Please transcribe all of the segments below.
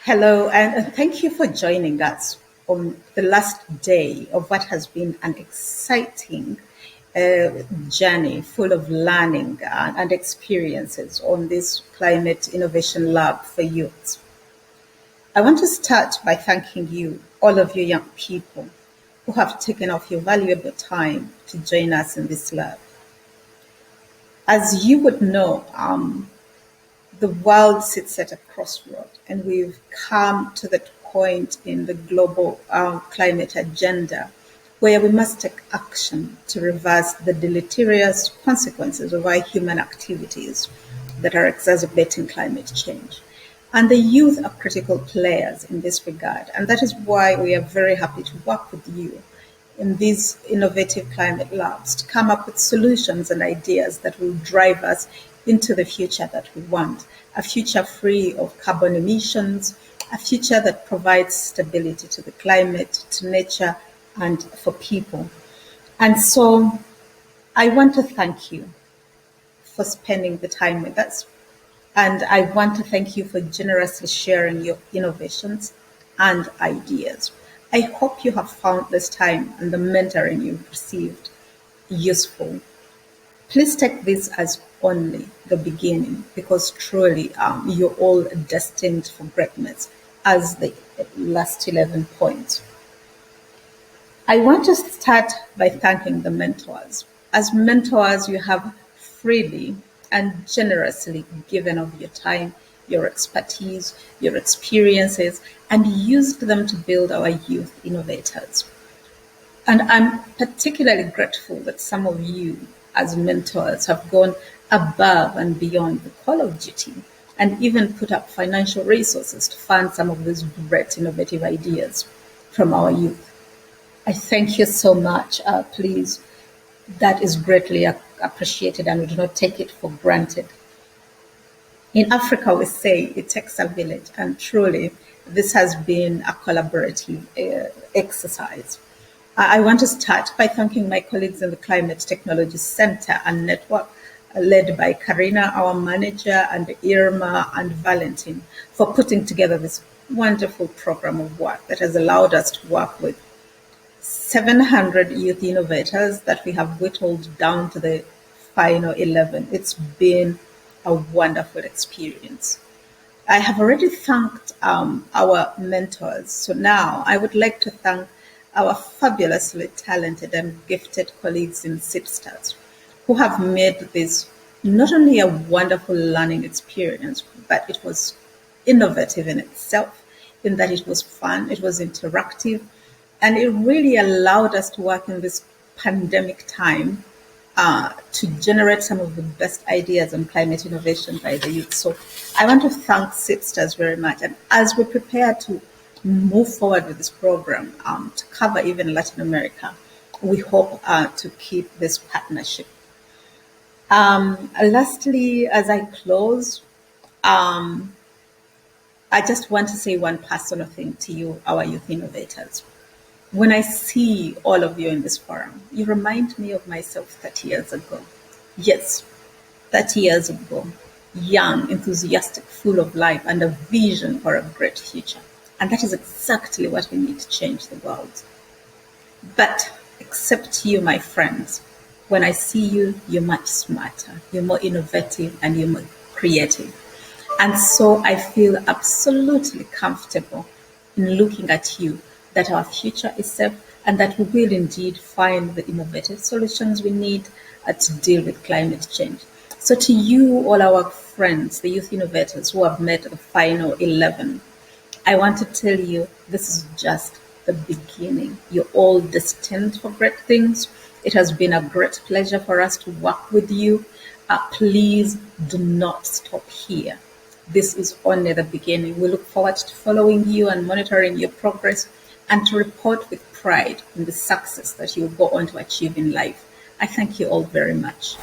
Hello, and thank you for joining us on the last day of what has been an exciting journey full of learning and experiences on this Climate Innovation Lab for youth. I want to start by thanking you, all of you young people, who have taken off your valuable time to join us in this lab. As you would know, the world sits at a crossroad, and we've come to that point in the global climate agenda where we must take action to reverse the deleterious consequences of our human activities that are exacerbating climate change. And the youth are critical players in this regard, and that is why we are very happy to work with you in these innovative climate labs to come up with solutions and ideas that will drive us into the future that we want, a future free of carbon emissions, a future that provides stability to the climate, to nature, and for people. And so I want to thank you for spending the time with us. And I want to thank you for generously sharing your innovations and ideas. I hope you have found this time and the mentoring you've received useful. Please take this as only the beginning because truly you're all destined for greatness as the last 11 points. I want to start by thanking the mentors. As mentors, you have freely and generously given of your time, your expertise, your experiences, and used them to build our youth innovators. And I'm particularly grateful that some of you, as mentors, have gone above and beyond the call of duty and even put up financial resources to fund some of these great innovative ideas from our youth. I thank you so much. Please, that is greatly appreciated and we do not take it for granted. In Africa, we say it takes a village, and truly, this has been a collaborative exercise. I want to start by thanking my colleagues in the Climate Technology Center and Network, led by Karina, our manager, and Irma and Valentin, for putting together this wonderful program of work that has allowed us to work with 700 youth innovators that we have whittled down to the final 11. It's been a wonderful experience. I have already thanked our mentors. So now I would like to thank our fabulously talented and gifted colleagues in Sipstars who have made this not only a wonderful learning experience, but it was innovative in itself, in that it was fun, it was interactive, and it really allowed us to work in this pandemic time to generate some of the best ideas on climate innovation by the youth. So I want to thank Sipstars very much. And as we prepare to move forward with this program to cover even Latin America, we hope to keep this partnership. Lastly, as I close, I just want to say one personal thing to you, our youth innovators. When I see all of you in this forum, you remind me of myself 30 years ago. Yes, 30 years ago, young, enthusiastic, full of life, and a vision for a great future. And that is exactly what we need to change the world. But except you, my friends, when I see you, you're much smarter, you're more innovative, and you're more creative. And so I feel absolutely comfortable in looking at you, that our future is safe and that we will indeed find the innovative solutions we need to deal with climate change. So to you, all our friends, the youth innovators who have met the final 11, I want to tell you this is just the beginning. You're all destined for great things. It has been a great pleasure for us to work with you. Please do not stop here. This is only the beginning. We look forward to following you and monitoring your progress and to report with pride in the success that you will go on to achieve in life. I thank you all very much.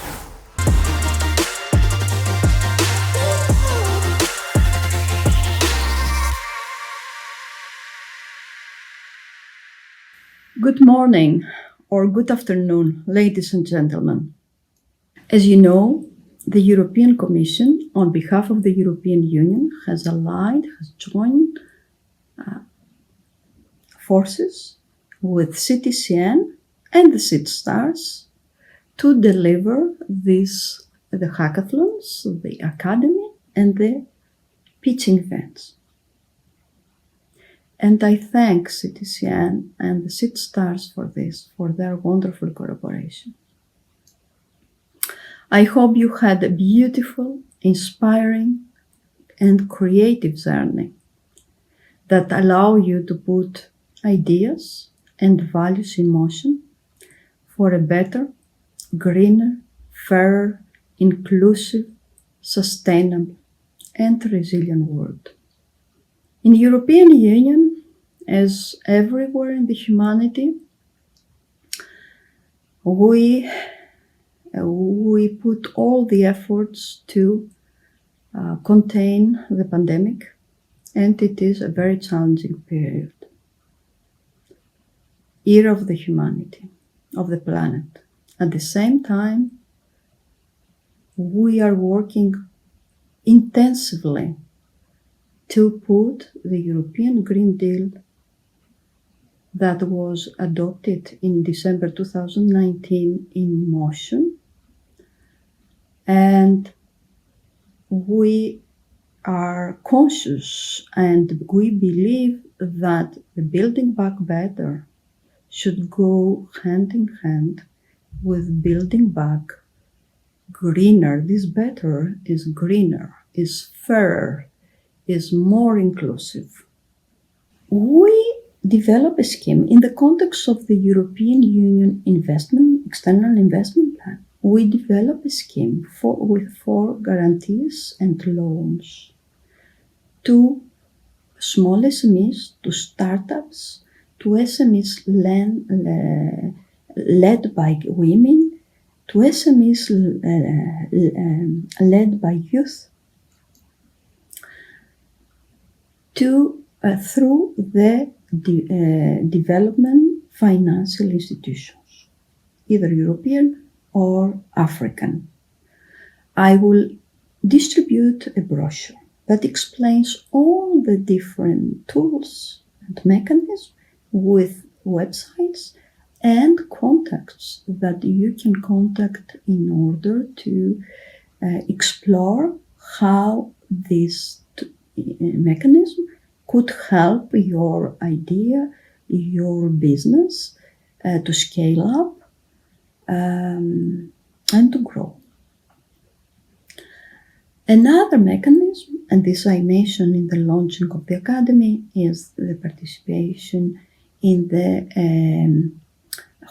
Good morning or good afternoon, ladies and gentlemen. As you know, the European Commission, on behalf of the European Union, has joined forces with CTCN and the SIDSTARS to deliver the hackathons, the academy, and the pitching events. And I thank CTCN and the SIDSTARS for this, for their wonderful collaboration. I hope you had a beautiful, inspiring, and creative journey that allow you to put ideas and values in motion for a better, greener, fairer, inclusive, sustainable, and resilient world. In the European Union, as everywhere in the humanity, we put all the efforts to contain the pandemic, and it is a very challenging period. Year of the humanity, of the planet. At the same time, we are working intensively to put the European Green Deal that was adopted in December 2019 in motion. And we are conscious and we believe that the Building Back Better should go hand in hand with building back greener. This better is greener, is fairer, is more inclusive. We develop a scheme in the context of the European Union external investment plan. We develop a scheme with 4 guarantees and loans to small SMEs, to startups, to SMEs led by women, to SMEs led by youth, through the development financial institutions, either European or African. I will distribute a brochure that explains all the different tools and mechanisms with websites and contacts that you can contact in order to explore how this mechanism could help your idea, your business to scale up and to grow. Another mechanism, and this I mentioned in the launching of the Academy, is the participation in the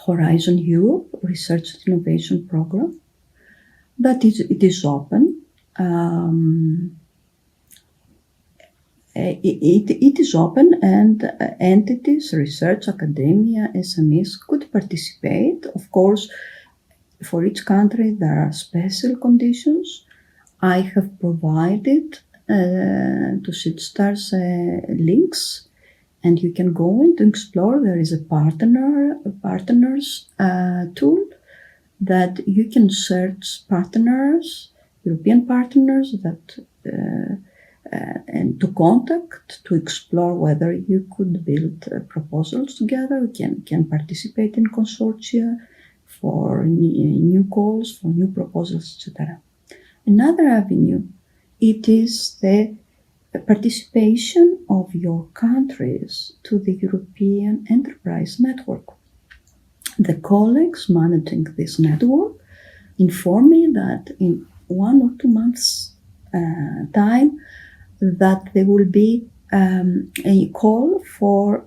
Horizon Europe Research and Innovation Program. It is open. It is open and entities, research, academia, SMEs could participate. Of course, for each country there are special conditions. I have provided to SIDSTARS links, and you can go in to explore. There is a partners tool that you can search partners, European partners that and to contact to explore whether you could build proposals together. You can participate in consortia for new calls, for new proposals, etc. Another avenue, it is the participation of your countries to the European Enterprise Network. The colleagues managing this network inform me that in 1 or 2 months' time that there will be a call for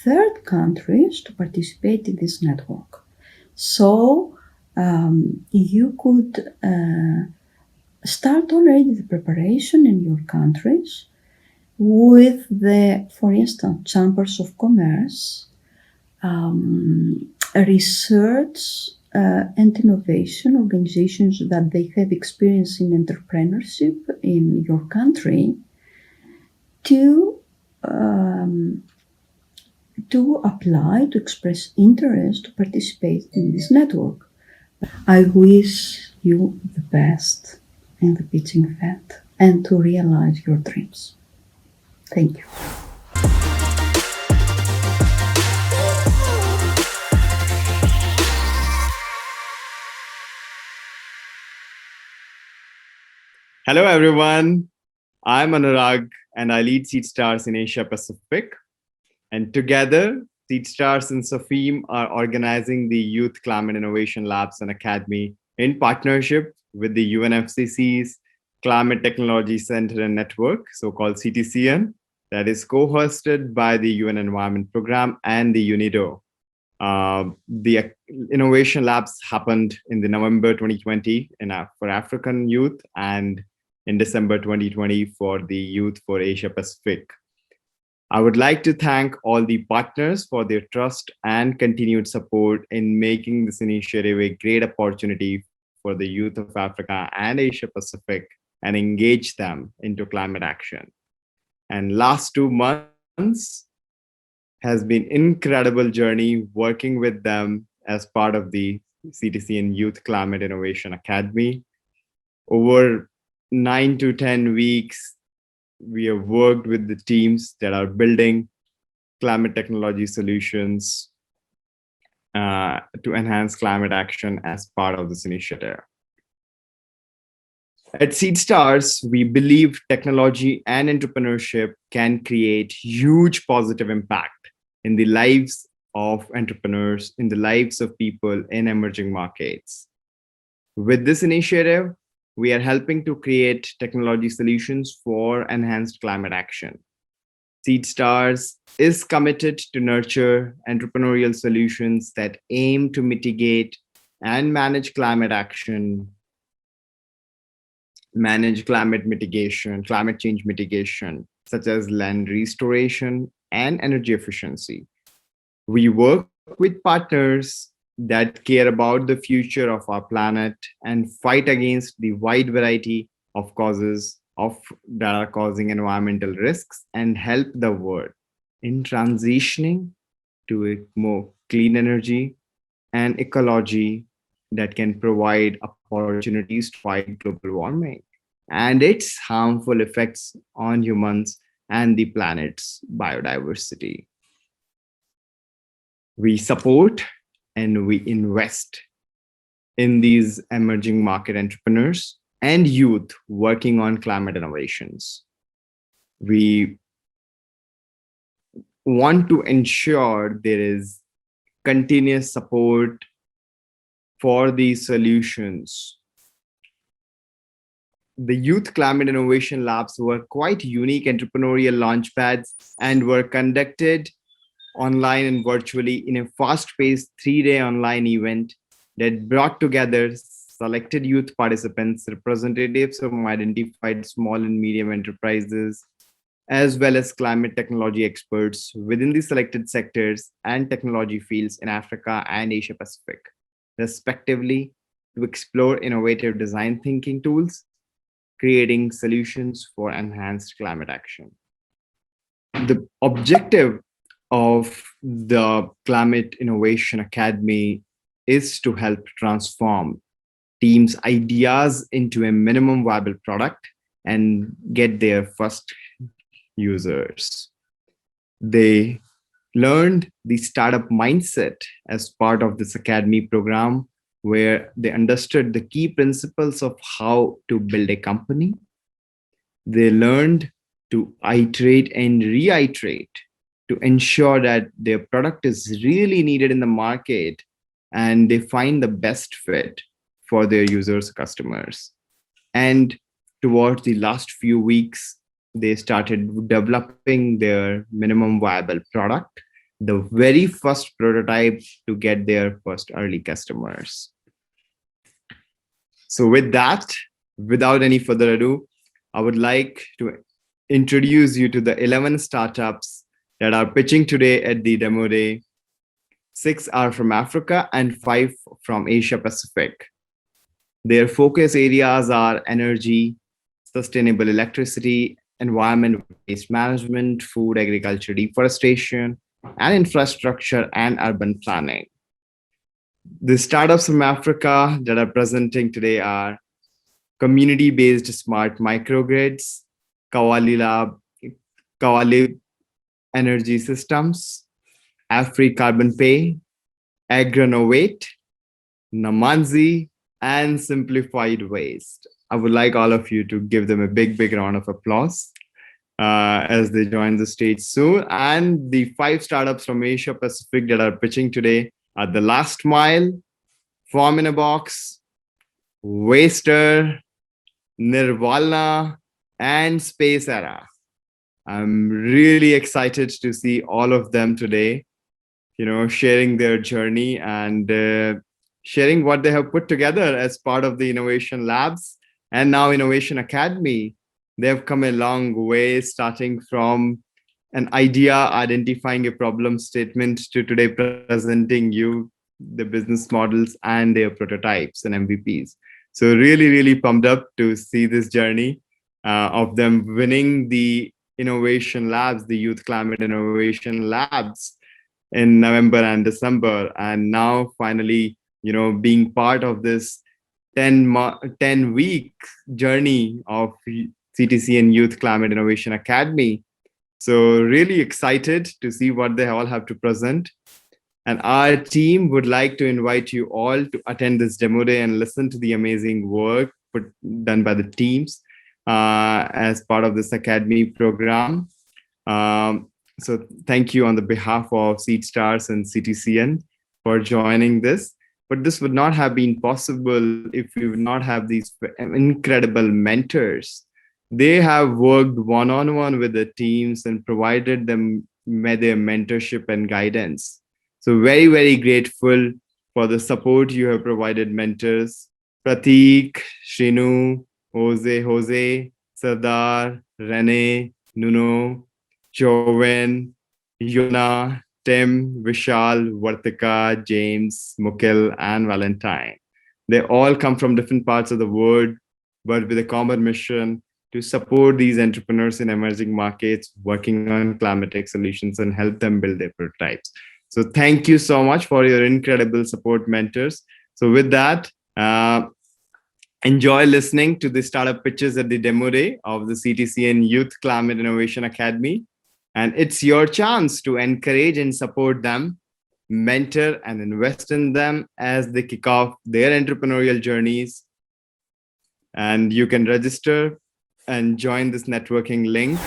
third countries to participate in this network. So you could start already the preparation in your countries with for instance, chambers of commerce, research and innovation organizations that they have experience in entrepreneurship in your country to apply, to express interest to participate in this network. I wish you the best in the pitching event and to realize your dreams. Thank you. Hello, everyone. I'm Anurag, and I lead Seed Stars in Asia Pacific. And together, Seed Stars and Safim are organizing the Youth Climate Innovation Labs and Academy in partnership with the UNFCC's Climate Technology Center and Network, so-called CTCN, that is co-hosted by the UN Environment Program and the UNIDO. The innovation labs happened in the November 2020 for African youth and in December 2020 for the youth for Asia Pacific. I would like to thank all the partners for their trust and continued support in making this initiative a great opportunity for the youth of Africa and Asia Pacific and engage them into climate action. And last 2 months has been incredible journey working with them as part of the CTCN Youth Climate Innovation Academy. Over 9 to 10 weeks, we have worked with the teams that are building climate technology solutions to enhance climate action as part of this initiative. At SeedStars, we believe technology and entrepreneurship can create huge positive impact in the lives of entrepreneurs, in the lives of people in emerging markets. With this initiative, we are helping to create technology solutions for enhanced climate action. SeedStars is committed to nurture entrepreneurial solutions that aim to mitigate and manage climate action, manage climate mitigation, climate change mitigation, such as land restoration and energy efficiency. We work with partners that care about the future of our planet and fight against the wide variety of causes that are causing environmental risks and help the world in transitioning to a more clean energy and ecology that can provide opportunities to fight global warming and its harmful effects on humans and the planet's biodiversity. We support and we invest in these emerging market entrepreneurs and youth working on climate innovations. We want to ensure there is continuous support for these solutions. The Youth Climate Innovation Labs were quite unique entrepreneurial launchpads and were conducted online and virtually in a fast-paced 3-day online event that brought together selected youth participants, representatives from identified small and medium enterprises, as well as climate technology experts within the selected sectors and technology fields in Africa and Asia Pacific, respectively, to explore innovative design thinking tools, creating solutions for enhanced climate action. The objective of the Climate Innovation Academy is to help transform teams' ideas into a minimum viable product and get their first users. They learned the startup mindset as part of this academy program, where they understood the key principles of how to build a company. They learned to iterate and reiterate to ensure that their product is really needed in the market and they find the best fit for their users, customers. And towards the last few weeks, they started developing their minimum viable product, the very first prototype to get their first early customers. So with that, without any further ado, I would like to introduce you to the 11 startups that are pitching today at the demo day. 6 are from Africa and 5 from Asia Pacific. Their focus areas are energy, sustainable electricity, environment waste management, food, agriculture, deforestation, and infrastructure and urban planning. The startups from Africa that are presenting today are community-based smart microgrids, Kawali Energy Systems, Afri Carbon Pay, Agronovate, Namanzi, and Simplified Waste. I would like all of you to give them a big round of applause as they join the stage soon. And the 5 startups from Asia Pacific that are pitching today are The Last Mile, Form in a Box, Waster, Nirvana, and Space Era. I'm really excited to see all of them today, sharing their journey and sharing what they have put together as part of the Innovation Labs and now Innovation Academy. They have come a long way, starting from an idea, identifying a problem statement, to today presenting you the business models and their prototypes and MVPs. So really pumped up to see this journey of them winning the Innovation Labs, the Youth Climate Innovation Labs in November and December. And now finally, being part of this 10-week journey of CTCN Youth Climate Innovation Academy. So really excited to see what they all have to present. And our team would like to invite you all to attend this demo day and listen to the amazing work done by the teams as part of this Academy program. So thank you on the behalf of Seed Stars and CTCN for joining this. But this would not have been possible if we would not have these incredible mentors. They have worked one-on-one with the teams and provided them their mentorship and guidance. So very grateful for the support you have provided mentors. Prateek, Shrinu, Jose, Sardar, Rene, Nuno, Joven, Yona, Tim, Vishal, Vartika, James, Mukil, and Valentine. They all come from different parts of the world, but with a common mission to support these entrepreneurs in emerging markets working on climatic solutions and help them build their prototypes. So thank you so much for your incredible support, mentors. So with that, enjoy listening to the startup pitches at the demo day of the CTCN Youth Climate Innovation Academy. And it's your chance to encourage and support them, mentor and invest in them as they kick off their entrepreneurial journeys. And you can register and join this networking link.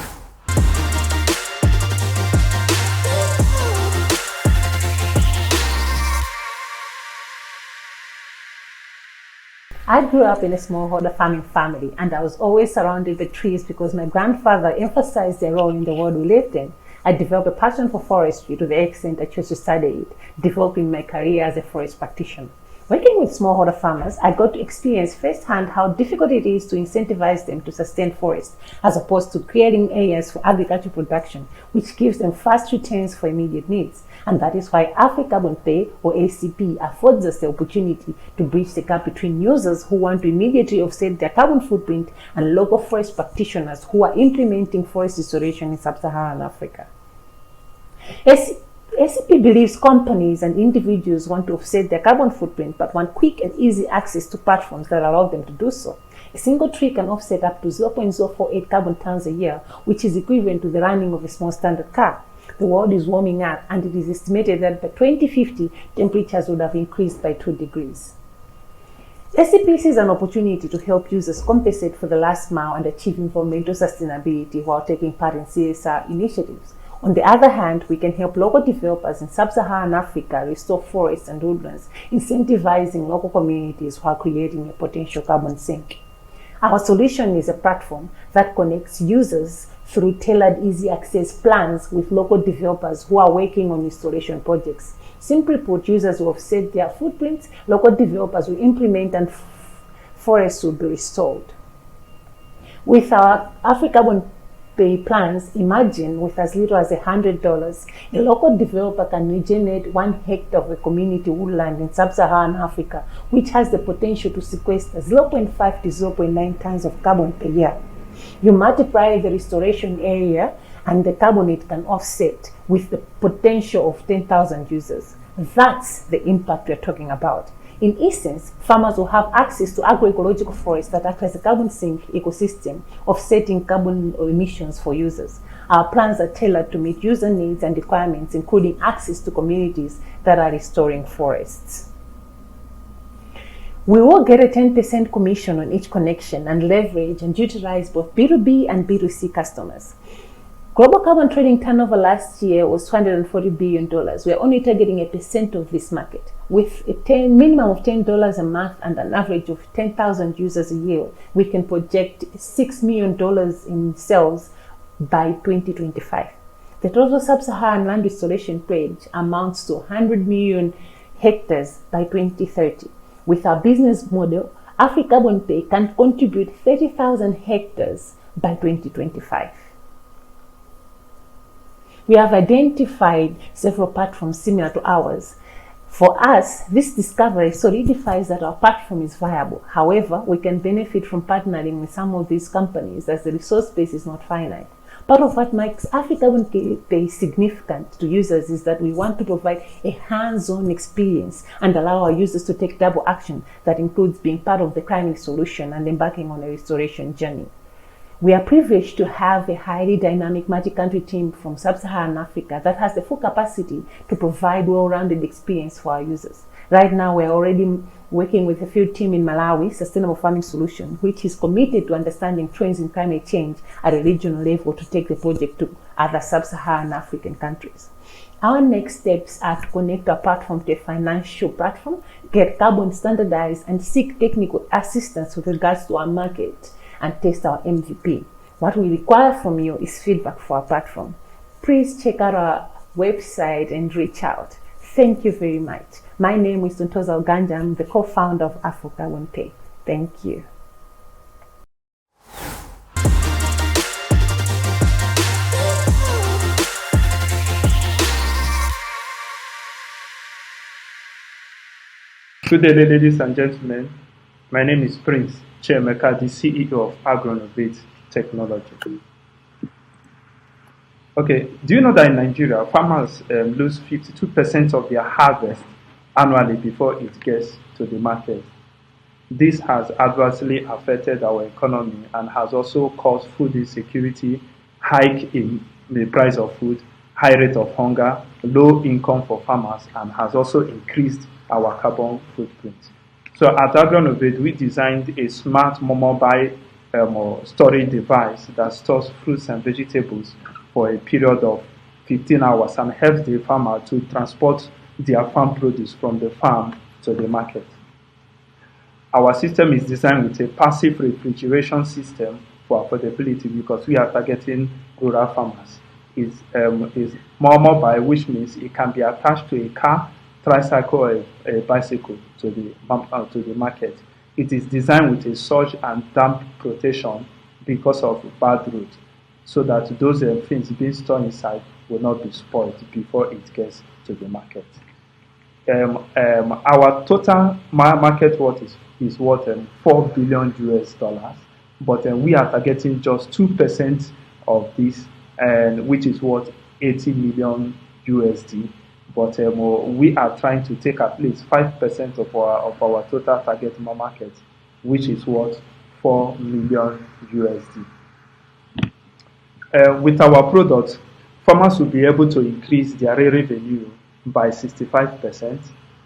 I grew up in a smallholder farming family, and I was always surrounded by trees because my grandfather emphasized their role in the world we lived in. I developed a passion for forestry to the extent I chose to study it, developing my career as a forest practitioner. Working with smallholder farmers, I got to experience firsthand how difficult it is to incentivize them to sustain forests, as opposed to creating areas for agricultural production, which gives them fast returns for immediate needs. And that is why Africa Pay, or ACP, affords us the opportunity to bridge the gap between users who want to immediately offset their carbon footprint and local forest practitioners who are implementing forest restoration in sub-Saharan Africa. ACP believes companies and individuals want to offset their carbon footprint but want quick and easy access to platforms that allow them to do so. A single tree can offset up to 0.048 carbon tons a year, which is equivalent to the running of a small standard car. The world is warming up, and it is estimated that by 2050, temperatures would have increased by 2 degrees. ACP sees an opportunity to help users compensate for the last mile and achieve environmental sustainability while taking part in CSR initiatives. On the other hand, we can help local developers in sub-Saharan Africa restore forests and woodlands, incentivizing local communities while creating a potential carbon sink. Our solution is a platform that connects users through tailored easy access plans with local developers who are working on restoration projects. Simply put, users will offset their footprints, local developers will implement, and forests will be restored. With our Africa Pay plans, imagine with as little as $100, a local developer can regenerate 1 hectare of a community woodland in sub-Saharan Africa, which has the potential to sequester 0.5 to 0.9 tons of carbon per year. You multiply the restoration area and the carbon it can offset with the potential of 10,000 users. That's the impact we're talking about. In essence, farmers will have access to agroecological forests that act as a carbon sink ecosystem, offsetting carbon emissions for users. Our plans are tailored to meet user needs and requirements, including access to communities that are restoring forests. We will get a 10% commission on each connection and leverage and utilize both B2B and B2C customers. Global carbon trading turnover last year was $240 billion. We are only targeting a percent of this market. With a minimum of $10 a month and an average of 10,000 users a year, we can project $6 million in sales by 2025. The total sub-Saharan land restoration pledge amounts to 100 million hectares by 2030. With our business model, AfriCarbon Pay can contribute 30,000 hectares by 2025. We have identified several platforms similar to ours. For us, this discovery solidifies that our platform is viable. However, we can benefit from partnering with some of these companies as the resource base is not finite. Part of what makes AfriCarbon Pay significant to users is that we want to provide a hands-on experience and allow our users to take double action that includes being part of the climate solution and embarking on a restoration journey. We are privileged to have a highly dynamic multi-country team from sub-Saharan Africa that has the full capacity to provide well-rounded experience for our users. Right now, we're already working with a field team in Malawi, Sustainable Farming Solution, which is committed to understanding trends in climate change at a regional level to take the project to other sub-Saharan African countries. Our next steps are to connect our platform to a financial platform, get carbon standardized, and seek technical assistance with regards to our market and test our MVP. What we require from you is feedback for our platform. Please check out our website and reach out. Thank you very much. My name is Ntoza Uganja. I'm the co-founder of AfriCarbon Pay. Thank you. Good day, ladies and gentlemen. My name is Prince Chiemeka, the CEO of Agronovate Technology. Okay, do you know that in Nigeria, farmers lose 52% of their harvest annually before it gets to the market? This has adversely affected our economy and has also caused food insecurity, hike in the price of food, high rate of hunger, low income for farmers, and has also increased our carbon footprint. So at Agronovate, we designed a smart mobile storage device that stores fruits and vegetables for a period of 15 hours and helps the farmer to transport their farm produce from the farm to the market. Our system is designed with a passive refrigeration system for affordability because we are targeting rural farmers. It's more mobile, which means it can be attached to a car, tricycle, or a bicycle to the market. It is designed with a surge and damp protection because of bad road, so that those things being stored inside will not be spoiled before it gets to the market. Our total market worth is worth $4 billion US, but we are targeting just 2% of this, which is worth 80 million USD. But we are trying to take at least 5% of our total target market, which is worth 4 million USD. With our products, farmers will be able to increase their revenue by 65%,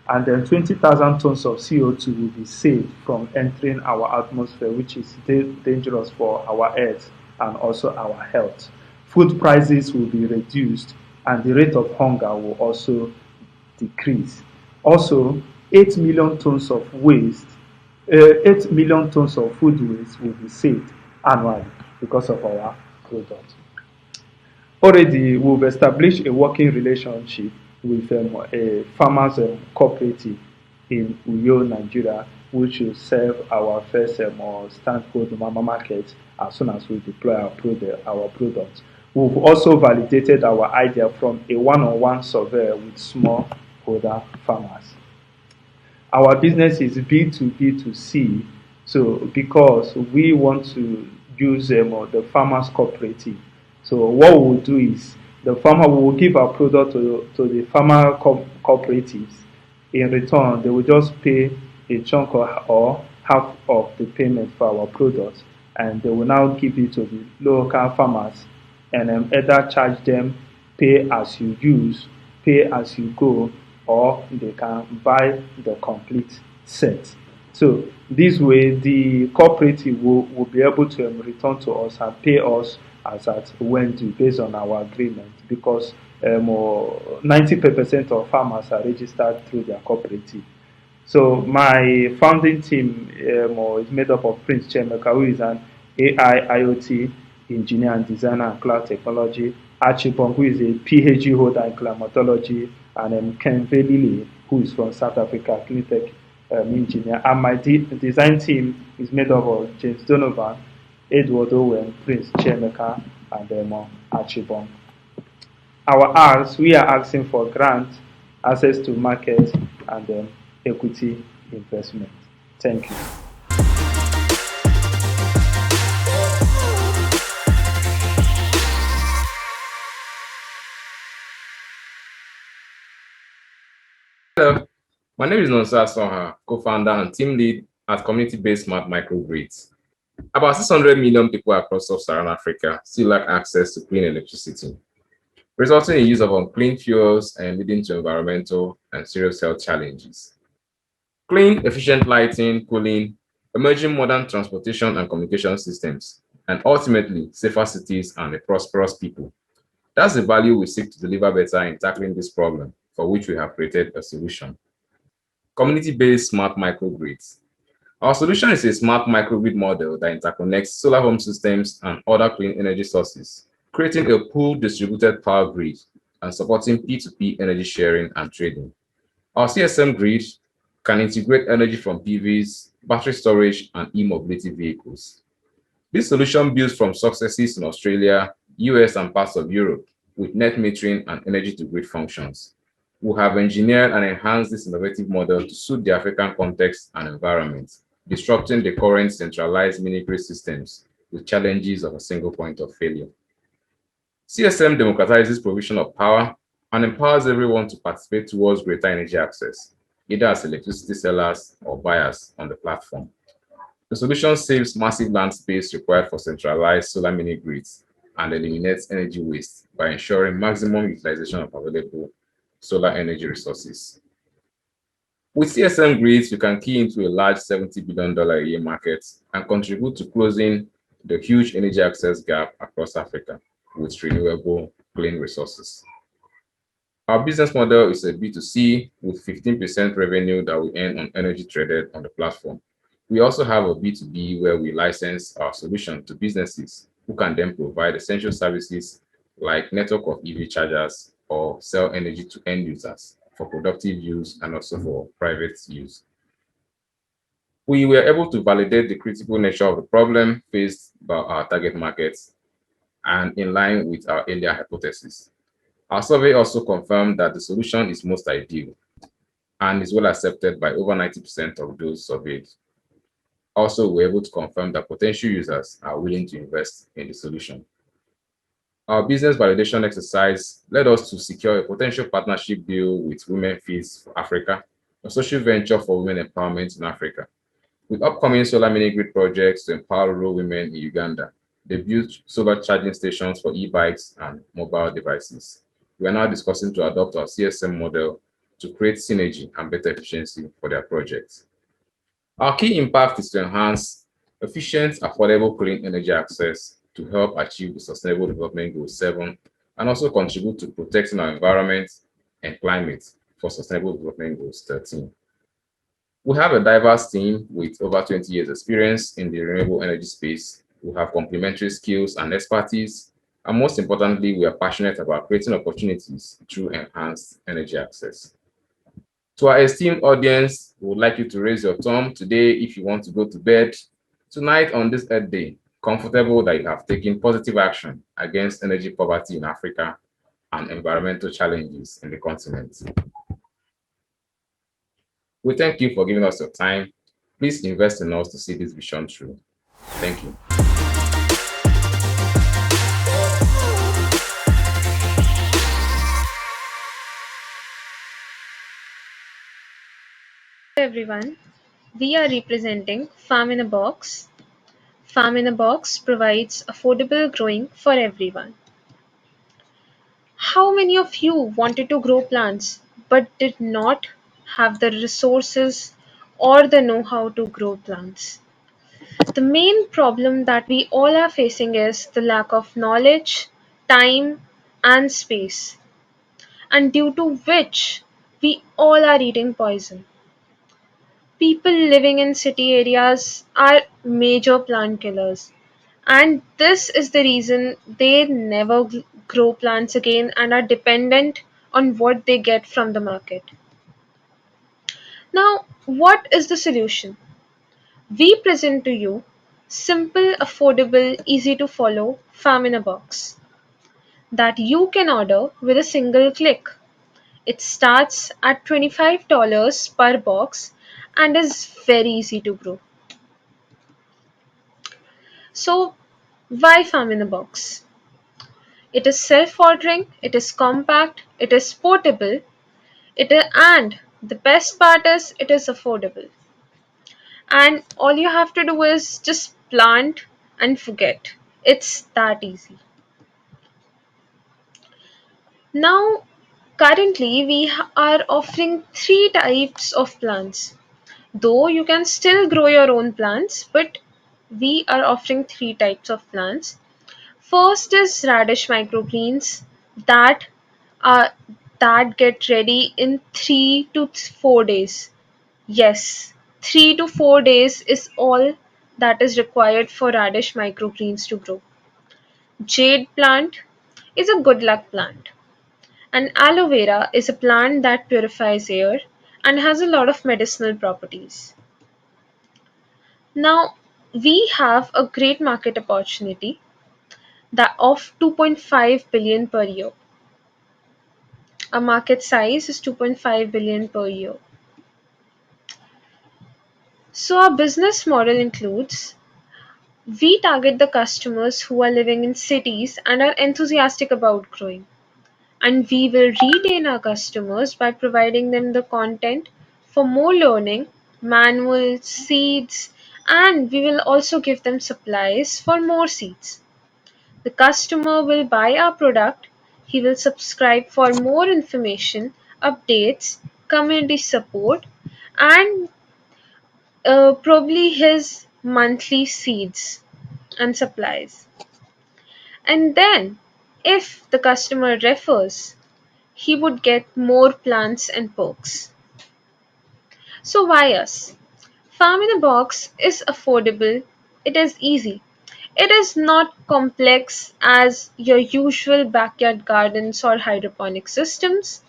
and then 20,000 tons of CO2 will be saved from entering our atmosphere, which is dangerous for our earth and also our health. Food prices will be reduced, and the rate of hunger will also decrease. Also, 8 million tons of waste, 8 million tons of food waste will be saved annually because of our product. Already, we've established a working relationship with a farmers cooperative in Uyo, Nigeria, which will serve our first standard market as soon as we deploy our product. We've also validated our idea from a one-on-one survey with smallholder farmers. Our business is B2B2C, so because we want to use the farmers cooperative. So what we'll do is the farmer will give our product to the farmer cooperatives. In return, they will just pay a chunk or half of the payment for our product, and they will now give it to the local farmers and either charge them pay as you use, pay as you go, or they can buy the complete set. So this way, the cooperative will be able to return to us and pay us as at when due based on our agreement because 90% of farmers are registered through their cooperative. So my founding team is made up of Prince Chemeka, who is an AI IoT engineer and designer and cloud technology, Archibong, who is a PhD holder in climatology, and Ken Velili, who is from South Africa, clean tech engineer. And my design team is made up of James Donovan, Edward Owen, Prince Chemeka, and Archibong. Our R's, we are asking for grant, access to market, and equity investment. Thank you. Hello, my name is Nonsa Soha, co-founder and team lead at community-based smart microgrids. About 600 million people across sub-Saharan Africa still lack access to clean electricity, resulting in use of unclean fuels and leading to environmental and serious health challenges. Clean, efficient lighting, cooling, emerging modern transportation and communication systems, and ultimately safer cities and a prosperous people. That's the value we seek to deliver better in tackling this problem, for which we have created a solution. Community-based smart microgrids. Our solution is a smart microgrid model that interconnects solar home systems and other clean energy sources, creating a pooled distributed power grid and supporting P2P energy sharing and trading. Our CSM grid can integrate energy from PVs, battery storage, and e-mobility vehicles. This solution builds from successes in Australia, US, and parts of Europe with net metering and energy-to-grid functions. We have engineered and enhanced this innovative model to suit the African context and environment, disrupting the current centralized mini-grid systems with challenges of a single point of failure. CSM democratizes provision of power and empowers everyone to participate towards greater energy access, either as electricity sellers or buyers on the platform. The solution saves massive land space required for centralized solar mini grids and eliminates energy waste by ensuring maximum utilization of available solar energy resources. With CSM grids, you can key into a large $70 billion a year market and contribute to closing the huge energy access gap across Africa with renewable clean resources. Our business model is a B2C with 15% revenue that we earn on energy traded on the platform. We also have a B2B where we license our solution to businesses who can then provide essential services like network of EV chargers or sell energy to end users for productive use and also for private use. We were able to validate the critical nature of the problem faced by our target markets and in line with our earlier hypothesis. Our survey also confirmed that the solution is most ideal and is well accepted by over 90% of those surveyed. Also, we're able to confirm that potential users are willing to invest in the solution. Our business validation exercise led us to secure a potential partnership deal with Women Feeds for Africa, a social venture for women empowerment in Africa. With upcoming solar mini-grid projects to empower rural women in Uganda, they built solar charging stations for e-bikes and mobile devices. We are now discussing to adopt our CSM model to create synergy and better efficiency for their projects. Our key impact is to enhance efficient, affordable, clean energy access to help achieve the Sustainable Development Goal 7 and also contribute to protecting our environment and climate for Sustainable Development Goals 13. We have a diverse team with over 20 years experience in the renewable energy space. We have complementary skills and expertise, and most importantly, we are passionate about creating opportunities through enhanced energy access. To our esteemed audience, we would like you to raise your thumb today if you want to go to bed tonight on this Earth Day, comfortable that you have taken positive action against energy poverty in Africa and environmental challenges in the continent. We thank you for giving us your time. Please invest in us to see this vision through. Thank you. Everyone, we are representing Farm in a Box. Farm in a Box provides affordable growing for everyone. How many of you wanted to grow plants but did not have the resources or the know how to grow plants. The main problem that we all are facing is the lack of knowledge, time, and space, and due to which we all are eating poison. People living in city areas are major plant killers, and this is the reason they never grow plants again and are dependent on what they get from the market. Now, what is the solution? We present to you simple, affordable, easy to follow farm in a box that you can order with a single click. It starts at $25 per box and is very easy to grow. So, why farm in a box? It is self-watering, it is compact, it is portable, and the best part is it is affordable. And all you have to do is just plant and forget. It's that easy. Now, currently we are offering three types of plants. Though you can still grow your own plants, but we are offering three types of plants. First is radish microgreens that are that get ready in 3 to 4 days. Yes, 3 to 4 days is all that is required for radish microgreens to grow. Jade plant is a good luck plant, and aloe vera is a plant that purifies air and has a lot of medicinal properties. Now, we have a great market opportunity that of 2.5 billion per year. Our market size is 2.5 billion per year. So our business model includes we target the customers who are living in cities and are enthusiastic about growing. And we will retain our customers by providing them the content for more learning, manuals, seeds, and we will also give them supplies for more seeds. The customer will buy our product, he will subscribe for more information, updates, community support, and probably his monthly seeds and supplies. And then, if the customer refers, he would get more plants and perks. So, why us? Farm in a box is affordable, it is easy. It is not complex as your usual backyard gardens or hydroponic systems.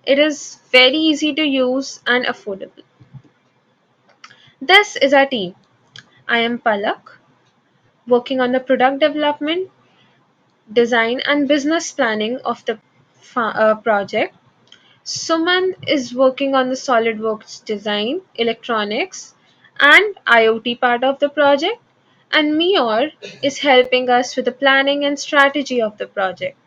It is very easy to use and affordable. This is our team. I am Palak, working on the product development, design, and business planning of the project. Suman is working on the SolidWorks design, electronics, and IoT part of the project, and Mior is helping us with the planning and strategy of the project.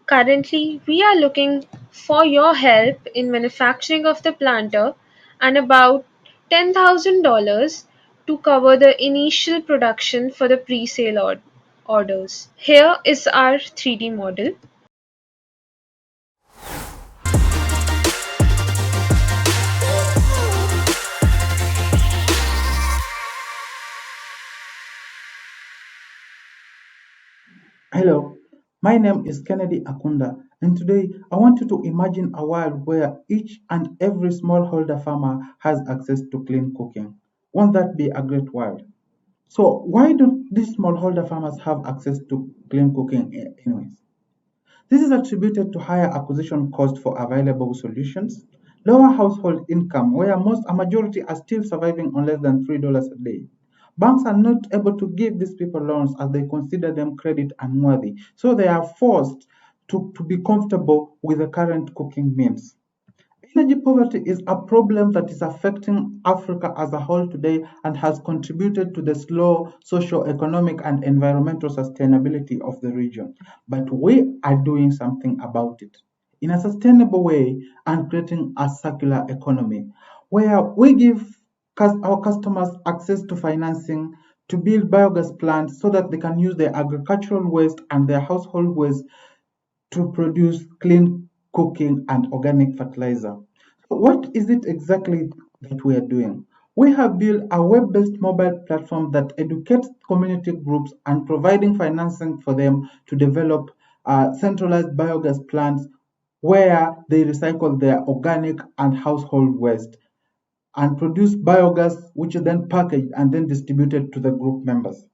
Currently, we are looking for your help in manufacturing of the planter and about $10,000 to cover the initial production for the pre-sale orders. Here is our 3D model. Hello, my name is Kennedy Akunda, and today I want you to imagine a world where each and every smallholder farmer has access to clean cooking. Won't that be a great world? So, why do these smallholder farmers have access to clean cooking anyways? This is attributed to higher acquisition cost for available solutions, lower household income, where a majority are still surviving on less than $3 a day. Banks are not able to give these people loans as they consider them credit unworthy, so they are forced to be comfortable with the current cooking means. Energy poverty is a problem that is affecting Africa as a whole today and has contributed to the slow socio-economic and environmental sustainability of the region. But we are doing something about it in a sustainable way and creating a circular economy where we give our customers access to financing to build biogas plants so that they can use their agricultural waste and their household waste to produce clean cooking and organic fertilizer. What is it exactly that we are doing? We have built a web-based mobile platform that educates community groups and providing financing for them to develop centralized biogas plants where they recycle their organic and household waste and produce biogas, which is then packaged and then distributed to the group members.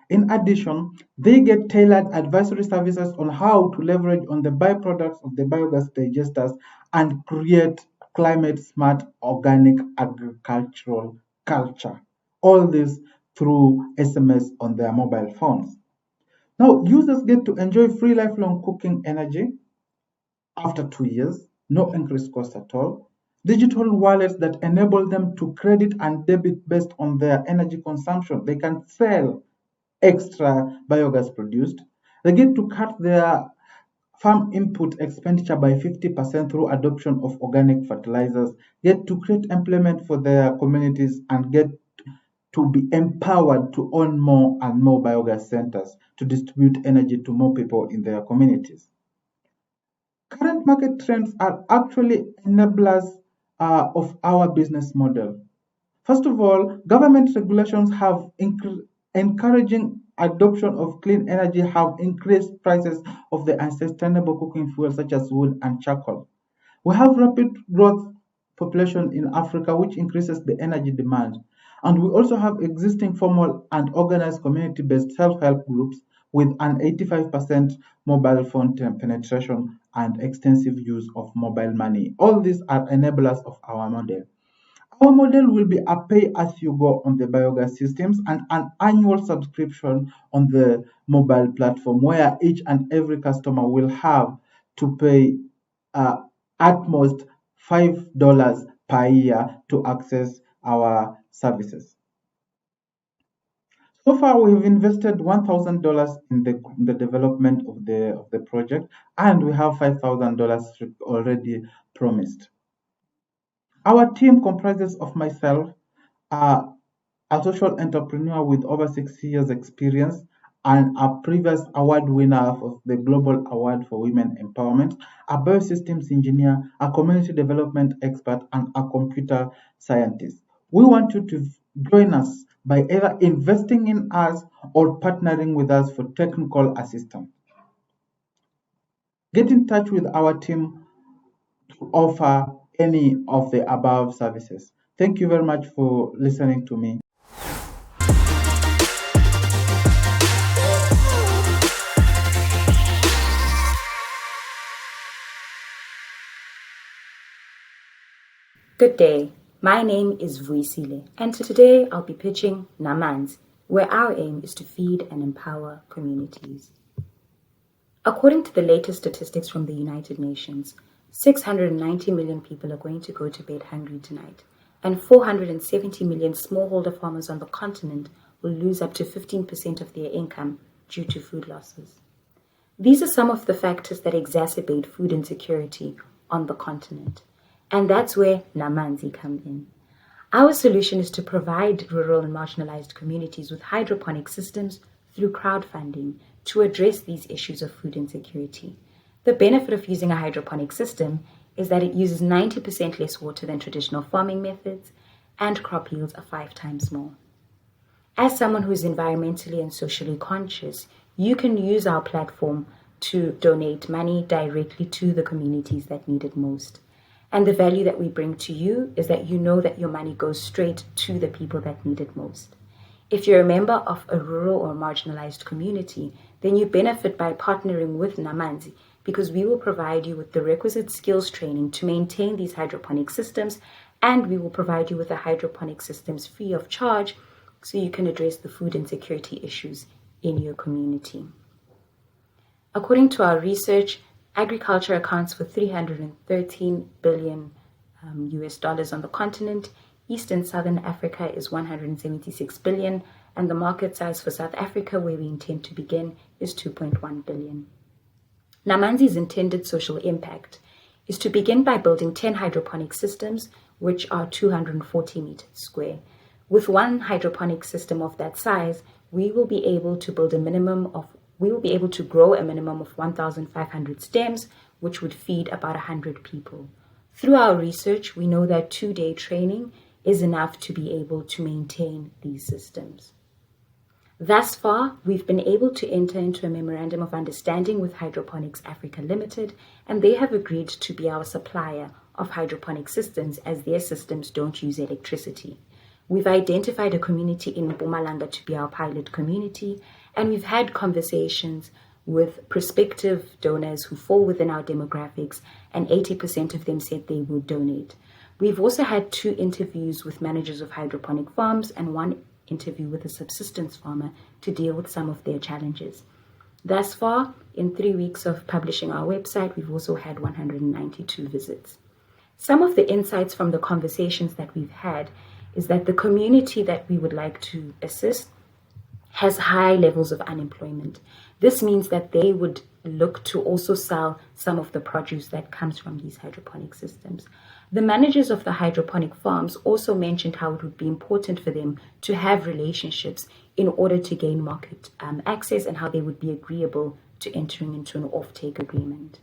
In addition, they get tailored advisory services on how to leverage on the byproducts of the biogas digesters and create climate smart organic agricultural culture. All this through SMS on their mobile phones. Now, users get to enjoy free lifelong cooking energy after 2 years, no increased cost at all. Digital wallets that enable them to credit and debit based on their energy consumption. They can sell extra biogas produced. They get to cut their farm input expenditure by 50% through adoption of organic fertilizers, get to create employment for their communities, and get to be empowered to own more and more biogas centers to distribute energy to more people in their communities. Current market trends are actually enablers of our business model. First of all, government regulations have encouraging adoption of clean energy have increased prices of the unsustainable cooking fuels such as wood and charcoal. We have rapid growth population in Africa, which increases the energy demand. And we also have existing formal and organized community-based self-help groups with an 85% mobile phone penetration and extensive use of mobile money. All these are enablers of our model. Our model will be a pay-as-you-go on the biogas systems and an annual subscription on the mobile platform where each and every customer will have to pay at most $5 per year to access our services. So far, we have invested $1,000 in the development of the project, and we have $5,000 already promised. Our team comprises of myself, a social entrepreneur with over 6 years experience, and a previous award winner of the Global Award for Women Empowerment, a biosystems engineer, a community development expert, and a computer scientist. We want you to join us by either investing in us or partnering with us for technical assistance. Get in touch with our team to offer any of the above services. Thank you very much for listening to me. Good day. My name is Vuisile, and today I'll be pitching Namanzi, where our aim is to feed and empower communities. According to the latest statistics from the United Nations, 690 million people are going to go to bed hungry tonight, and 470 million smallholder farmers on the continent will lose up to 15% of their income due to food losses. These are some of the factors that exacerbate food insecurity on the continent. And that's where Namanzi come in. Our solution is to provide rural and marginalized communities with hydroponic systems through crowdfunding to address these issues of food insecurity. The benefit of using a hydroponic system is that it uses 90% less water than traditional farming methods, and crop yields are 5 times more. As someone who is environmentally and socially conscious, you can use our platform to donate money directly to the communities that need it most. And the value that we bring to you is that you know that your money goes straight to the people that need it most. If you're a member of a rural or marginalized community, then you benefit by partnering with Namanzi because we will provide you with the requisite skills training to maintain these hydroponic systems, and we will provide you with the hydroponic systems free of charge so you can address the food insecurity issues in your community. According to our research, agriculture accounts for $313 billion US dollars on the continent. East and Southern Africa is $176 billion, and the market size for South Africa, where we intend to begin, is $2.1 billion. Namanzi's intended social impact is to begin by building 10 hydroponic systems, which are 240 meters square. With one hydroponic system of that size, we will be able to grow a minimum of 1,500 stems, which would feed about 100 people. Through our research, we know that 2-day training is enough to be able to maintain these systems. Thus far, we've been able to enter into a memorandum of understanding with Hydroponics Africa Limited, and they have agreed to be our supplier of hydroponic systems as their systems don't use electricity. We've identified a community in Mpumalanga to be our pilot community, and we've had conversations with prospective donors who fall within our demographics, and 80% of them said they would donate. We've also had 2 interviews with managers of hydroponic farms and 1 interview with a subsistence farmer to deal with some of their challenges. Thus far, in 3 weeks of publishing our website, we've also had 192 visits. Some of the insights from the conversations that we've had is that the community that we would like to assist has high levels of unemployment. This means that they would look to also sell some of the produce that comes from these hydroponic systems. The managers of the hydroponic farms also mentioned how it would be important for them to have relationships in order to gain market access, and how they would be agreeable to entering into an off-take agreement.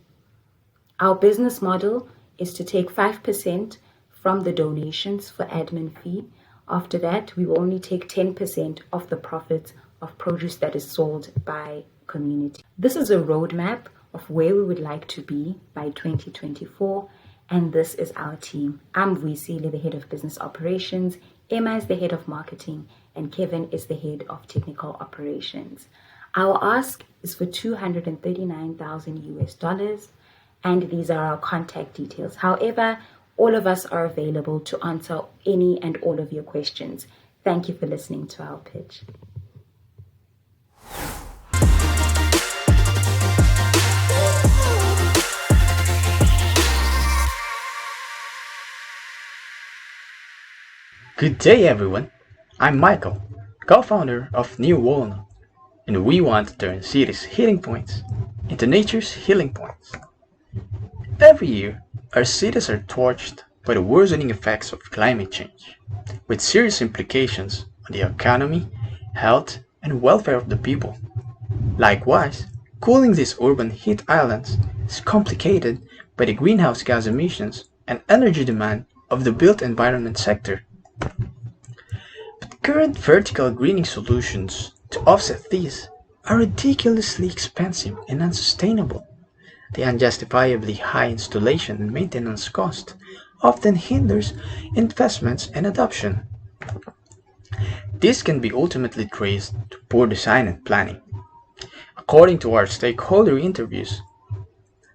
Our business model is to take 5% from the donations for admin fee. After that, we will only take 10% of the profits of produce that is sold by community. This is a roadmap of where we would like to be by 2024, and this is our team. I'm Vuisile, the head of business operations, Emma is the head of marketing, and Kevin is the head of technical operations. Our ask is for $239,000, and these are our contact details. However, all of us are available to answer any and all of your questions. Thank you for listening to our pitch. Good day, everyone. I'm Michael, co-founder of New Wolno, and we want to turn cities' healing points into nature's healing points. Every year, our cities are torched by the worsening effects of climate change, with serious implications on the economy, health, and welfare of the people. Likewise, cooling these urban heat islands is complicated by the greenhouse gas emissions and energy demand of the built environment sector. But current vertical greening solutions to offset these are ridiculously expensive and unsustainable. The unjustifiably high installation and maintenance cost often hinders investments and adoption. This can be ultimately traced to poor design and planning. According to our stakeholder interviews,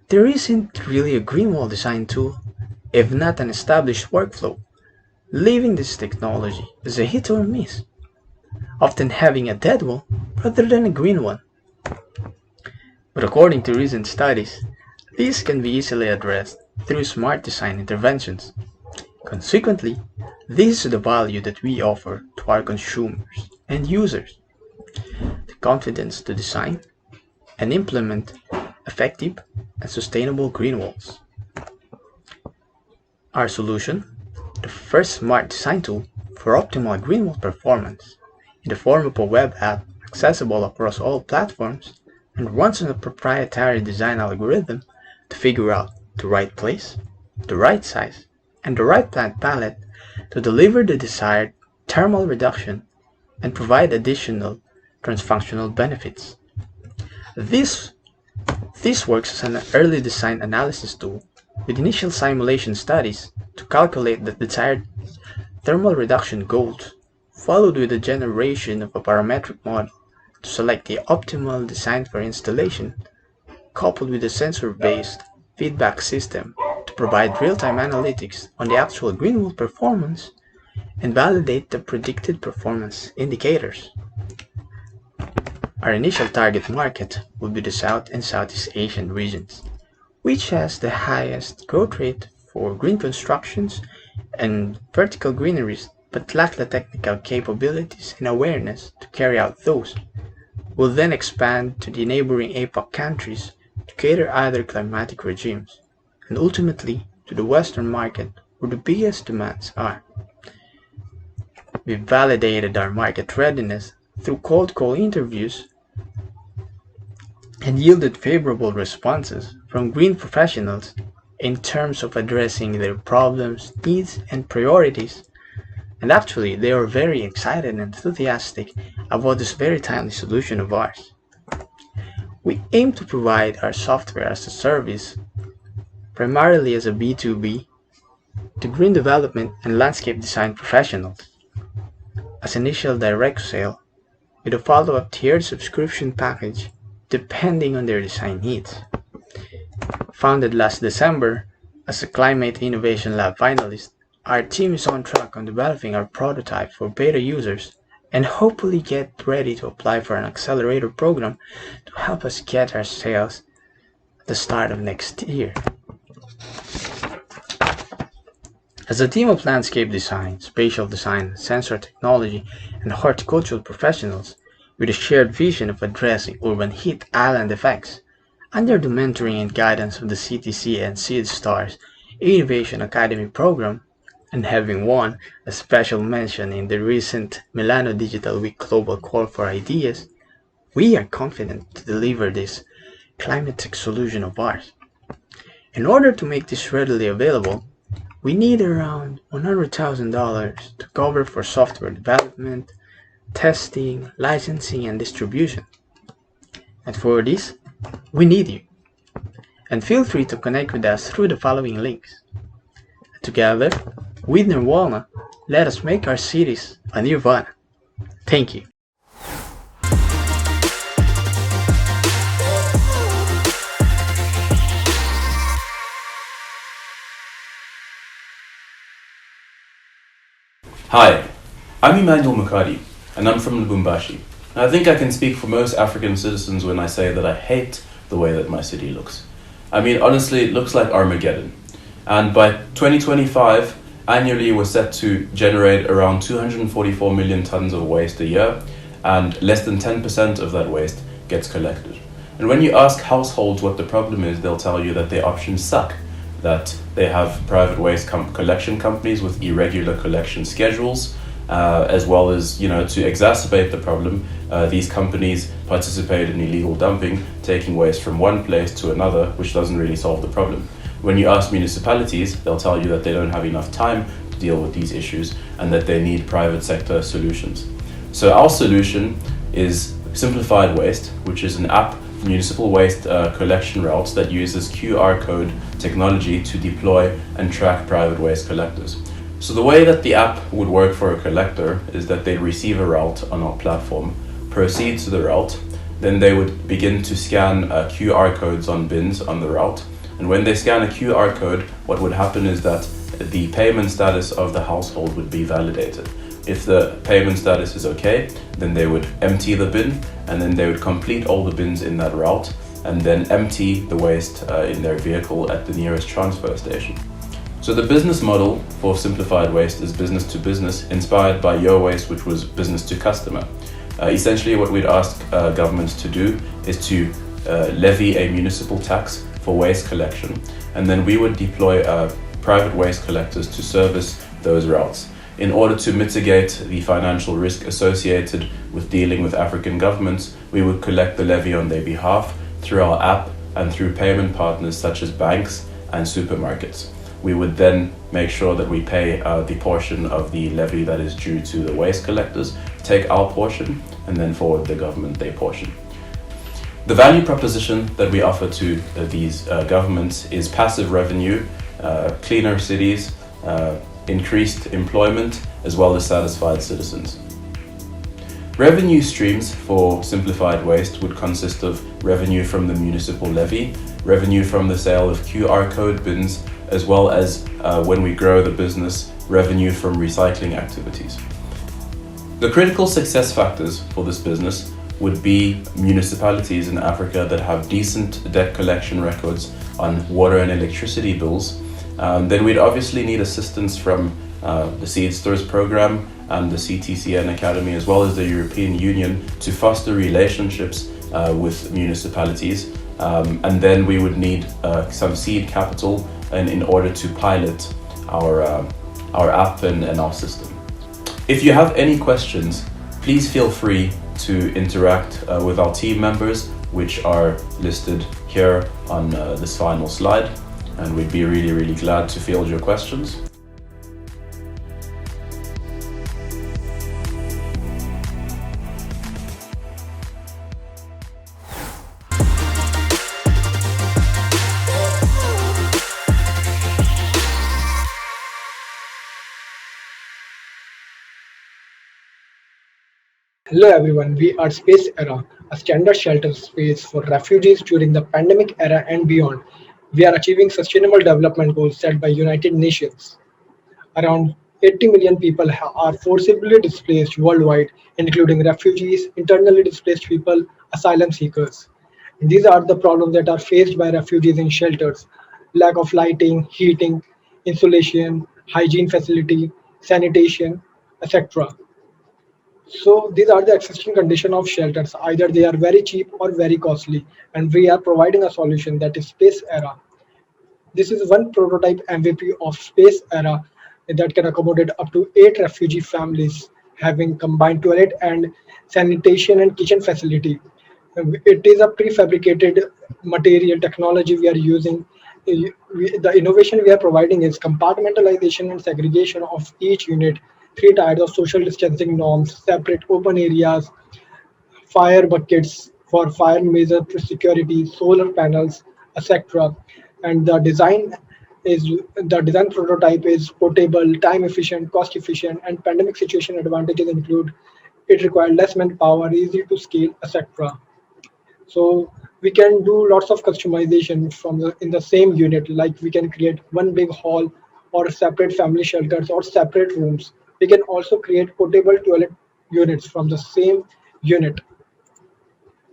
there isn't really a green wall design tool, if not an established workflow, leaving this technology as a hit or miss, often having a dead wall rather than a green one. But according to recent studies, these can be easily addressed through smart design interventions. Consequently, this is the value that we offer to our consumers and users: the confidence to design and implement effective and sustainable green walls. Our solution, the first smart design tool for optimal green wall performance, in the form of a web app accessible across all platforms, and runs on a proprietary design algorithm to figure out the right place, the right size, and the right plant palette to deliver the desired thermal reduction and provide additional transfunctional benefits. This works as an early design analysis tool with initial simulation studies to calculate the desired thermal reduction goals, followed with the generation of a parametric model to select the optimal design for installation, coupled with a sensor-based feedback system to provide real-time analytics on the actual green wall performance and validate the predicted performance indicators. Our initial target market will be the South and Southeast Asian regions, which has the highest growth rate for green constructions and vertical greeneries, but lack the technical capabilities and awareness to carry out those. We'll then expand to the neighboring APAC countries to cater other climatic regimes, and ultimately to the Western market where the biggest demands are. We've validated our market readiness through cold call interviews and yielded favorable responses from green professionals in terms of addressing their problems, needs, and priorities. And actually, they are very excited and enthusiastic about this very timely solution of ours. We aim to provide our software as a service, primarily as a B2B, to green development and landscape design professionals. As initial direct sale, with a follow-up tiered subscription package depending on their design needs. Founded last December as a Climate Innovation Lab finalist, our team is on track on developing our prototype for beta users and hopefully get ready to apply for an accelerator program to help us get our sales at the start of next year. As a team of landscape design, spatial design, sensor technology, and horticultural professionals with a shared vision of addressing urban heat island effects, under the mentoring and guidance of the CTCN Seed Stars Innovation Academy program, and having won a special mention in the recent Milano Digital Week Global Call for Ideas, we are confident to deliver this climate tech solution of ours. In order to make this readily available, we need around $100,000 to cover for software development, testing, licensing, and distribution. And for this, we need you. And feel free to connect with us through the following links. Together, with Nirvana, let us make our cities a nirvana. Thank you. Hi, I'm Emmanuel Mukadi, and I'm from Lubumbashi. I think I can speak for most African citizens when I say that I hate the way that my city looks. I mean, honestly, it looks like Armageddon. And by 2025, annually we're set to generate around 244 million tons of waste a year, and less than 10% of that waste gets collected. And when you ask households what the problem is, they'll tell you that their options suck, that they have private waste collection companies with irregular collection schedules, as well as, to exacerbate the problem, these companies participate in illegal dumping, taking waste from one place to another, which doesn't really solve the problem. When you ask municipalities, they'll tell you that they don't have enough time to deal with these issues and that they need private sector solutions. So our solution is Simplified Waste, which is an app for municipal waste collection routes that uses QR code technology to deploy and track private waste collectors. So the way that the app would work for a collector is that they'd receive a route on our platform, proceed to the route, then they would begin to scan QR codes on bins on the route. And when they scan a QR code, what would happen is that the payment status of the household would be validated. If the payment status is okay, then they would empty the bin, and then they would complete all the bins in that route, and then empty the waste in their vehicle at the nearest transfer station. So the business model for Simplified Waste is business to business, inspired by Your Waste, which was business to customer. Essentially what we'd ask governments to do is to levy a municipal tax for waste collection, and then we would deploy private waste collectors to service those routes. In order to mitigate the financial risk associated with dealing with African governments, we would collect the levy on their behalf through our app and through payment partners such as banks and supermarkets. We would then make sure that we pay the portion of the levy that is due to the waste collectors, take our portion, and then forward the government their portion. The value proposition that we offer to these governments is passive revenue, cleaner cities, increased employment, as well as satisfied citizens. Revenue streams for Simplified Waste would consist of revenue from the municipal levy, revenue from the sale of QR code bins, as well as, when we grow the business, revenue from recycling activities. The critical success factors for this business would be municipalities in Africa that have decent debt collection records on water and electricity bills. Then we'd obviously need assistance from the Seed Stars program and the CTCN Academy, as well as the European Union, to foster relationships with municipalities. And then we would need some seed capital in order to pilot our app and our system. If you have any questions, please feel free to interact with our team members, which are listed here on this final slide. and we'd be really, really glad to field your questions. Hello everyone, we are Space Era, a standard shelter space for refugees during the pandemic era and beyond. We are achieving sustainable development goals set by United Nations. Around 80 million people are forcibly displaced worldwide, including refugees, internally displaced people, asylum seekers. These are the problems that are faced by refugees in shelters: lack of lighting, heating, insulation, hygiene facility, sanitation, etc. So these are the existing condition of shelters. Either they are very cheap or very costly, and we are providing a solution that is Space Era. This is one prototype MVP of Space Era that can accommodate up to 8 refugee families, having combined toilet and sanitation and kitchen facility. It is a prefabricated material technology we are using. The innovation we are providing is compartmentalization and segregation of each unit, 3 tiers of social distancing norms, separate open areas, fire buckets for fire measure security, solar panels, etc. And the design prototype is portable, time efficient, cost efficient, and pandemic situation advantages include it requires less manpower, easy to scale, etc. So we can do lots of customization from in the same unit, like we can create one big hall or separate family shelters or separate rooms. We can also create portable toilet units from the same unit.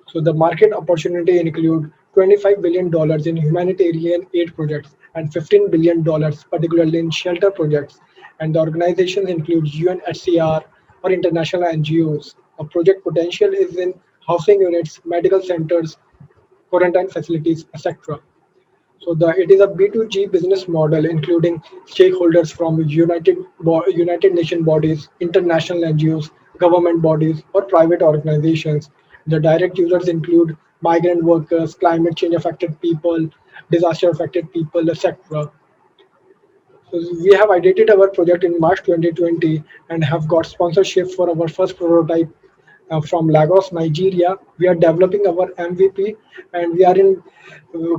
So the market opportunity include $25 billion in humanitarian aid projects and $15 billion particularly in shelter projects. And the organizations include UNHCR or international NGOs. A project potential is in housing units, medical centers, quarantine facilities, etc. So it is a B2G business model, including stakeholders from United Nation bodies, international NGOs, government bodies, or private organizations. The direct users include migrant workers, climate change affected people, disaster affected people, etc. So we have identified our project in March 2020 and have got sponsorship for our first prototype from Lagos, Nigeria. We are developing our MVP and we are in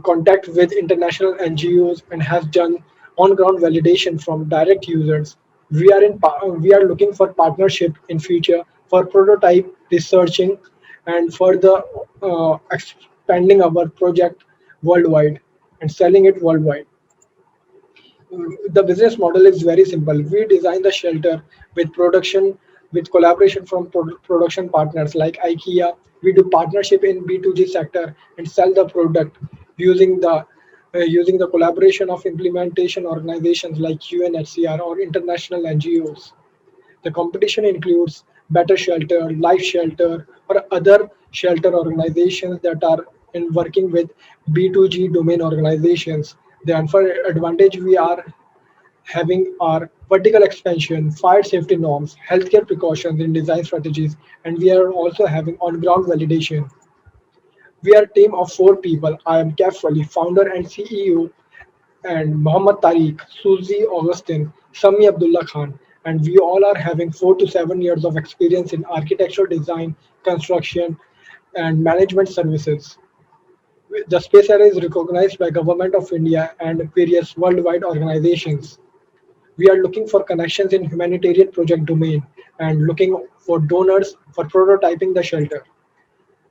contact with international NGOs and has done on-ground validation from direct users. We are looking for partnership in future for prototype researching and further expanding our project worldwide and selling it worldwide. The business model is very simple. We design the shelter with collaboration from production partners like IKEA. We do partnership in B2G sector and sell the product using the collaboration of implementation organizations like UNHCR or international NGOs. The competition includes Better Shelter, Life Shelter, or other shelter organizations that are in working with B2G domain organizations. The advantage we are having are vertical expansion, fire safety norms, healthcare precautions in design strategies, and we are also having on-ground validation. We are a team of 4 people. I am Kef Ali, founder and CEO, and Mohammad Tariq, Suzy Augustine, Sami Abdullah Khan, and we all are having 4 to 7 years of experience in architectural design, construction, and management services. The space area is recognized by Government of India and various worldwide organizations. We are looking for connections in humanitarian project domain and looking for donors for prototyping the shelter.